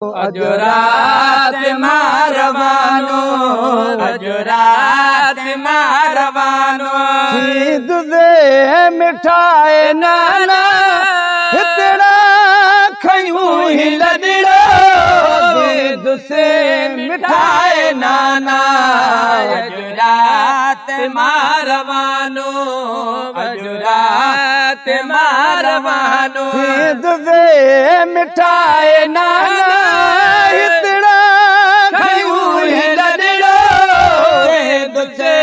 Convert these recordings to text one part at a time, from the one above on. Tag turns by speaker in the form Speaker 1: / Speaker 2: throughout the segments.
Speaker 1: अजो रात मारवानो, अजो रात मारवानो।
Speaker 2: ईद दे मिठाए नाना हितड़ा खयूं ही लदड़ो, ईद से मिठाए नाना।
Speaker 1: अजो रात मारवानो, अजो रात मारवानो।
Speaker 2: ईद दे मिठाए नाना हितड़ा खयूं ही लदड़ो,
Speaker 1: ईद से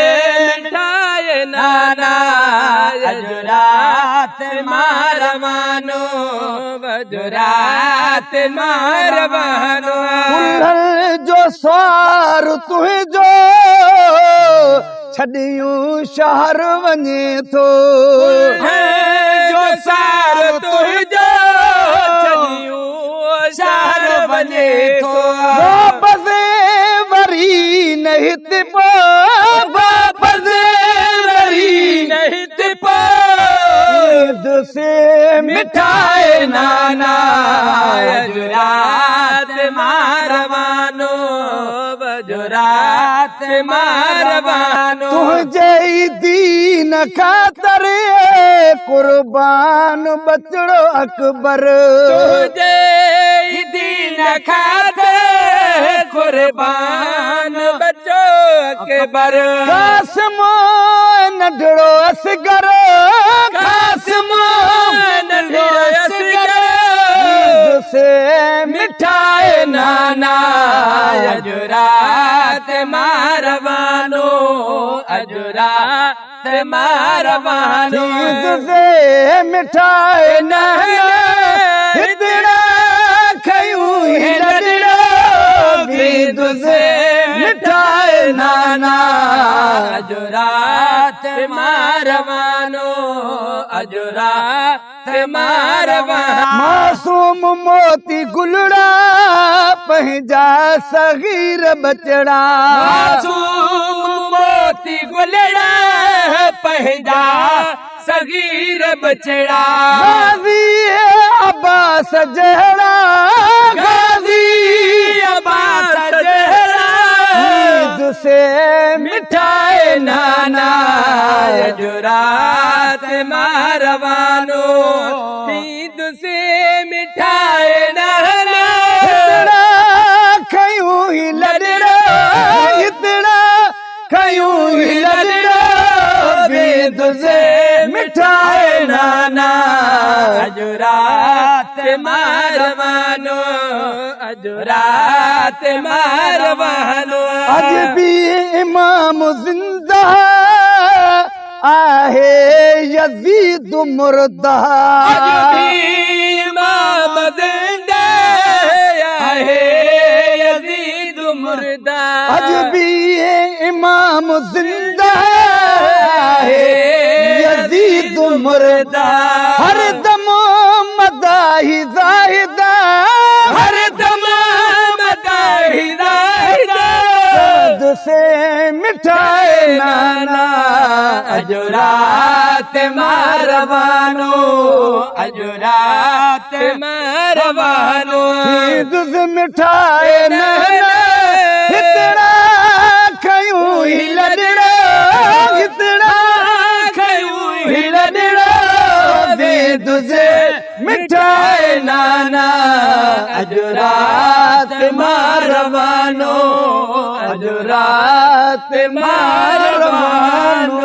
Speaker 1: मिठाए नाना। अजो रात मारवानो, अजो रात मारवानो।
Speaker 2: कुल्हड़ जो स्वार तुंहिंजो छॾियूं शहर वञे थो,
Speaker 1: जो सार तुंहिंजो छॾियूं शहर वञे थो।
Speaker 2: वापसि वरी न हिते पो, वापसि वरी
Speaker 1: नहीं दिपो
Speaker 2: ईद से मिठाए नाना।
Speaker 1: अजो रात मारवानो, अजो रात मारवानो।
Speaker 2: तुंहिंजे दीन ख़ातिर कुर्बान बचड़ो अकबर,
Speaker 1: तुझे दीन खातिर कुर्बान बचो अकबर।
Speaker 2: कासिम नंढड़ो असगर, कासिम
Speaker 1: नंढड़ो असगर।
Speaker 2: ईद से मिठाए नाना।
Speaker 1: अजो रात मारवानो, अजो रात मारवानो।
Speaker 2: ईद से मिठाए नाना हितड़ा खयूं ही लदड़ो, ईद से मिठाए नाना।
Speaker 1: अजो रात मारवानो, अजो रात मारवानो।
Speaker 2: मासूम मोती गुलड़ा पंहिंजा सगीर बचड़ा,
Speaker 1: मासूम मोती गुलड़ा पंहिंजा सगीर बचड़ा।
Speaker 2: गाज़ी अब्बास जहिड़ा, गाज़ी
Speaker 1: अब्बास जहिड़ा।
Speaker 2: ईद से
Speaker 1: मिठाए नाना। अजो रात मारवानो, ईद से मिठाए नाना।
Speaker 2: हितड़ा खयूं ही लदड़ो, हितड़ा खयूं ही लदड़ो, ईद से मिठाए नाना।
Speaker 1: अजो रात मारवानो, अजो रात मारवानो।
Speaker 2: अज भी इमाम जिंदा आहे यजीद मुर्दा,
Speaker 1: अज भी इमाम जिंदा आहे यजीद मुर्दा।
Speaker 2: अज भी इमाम जिंदा आहे यजीद मुर्दा। हर दम मदाही ज़ाहिदा,
Speaker 1: हर दम मदाही ज़ाहिदा।
Speaker 2: ईद से मिठाए नाना।
Speaker 1: अजो रात मारवानो, अजो रात मारवानो।
Speaker 2: ईद से मिठाए नाना हितड़ा खयूं ही लदड़ो, हितड़ा
Speaker 1: खयूं
Speaker 2: ही लदड़ो, ईद से मिठाए नाना।
Speaker 1: अजो रात मारवानो, अजो रात मारवानो।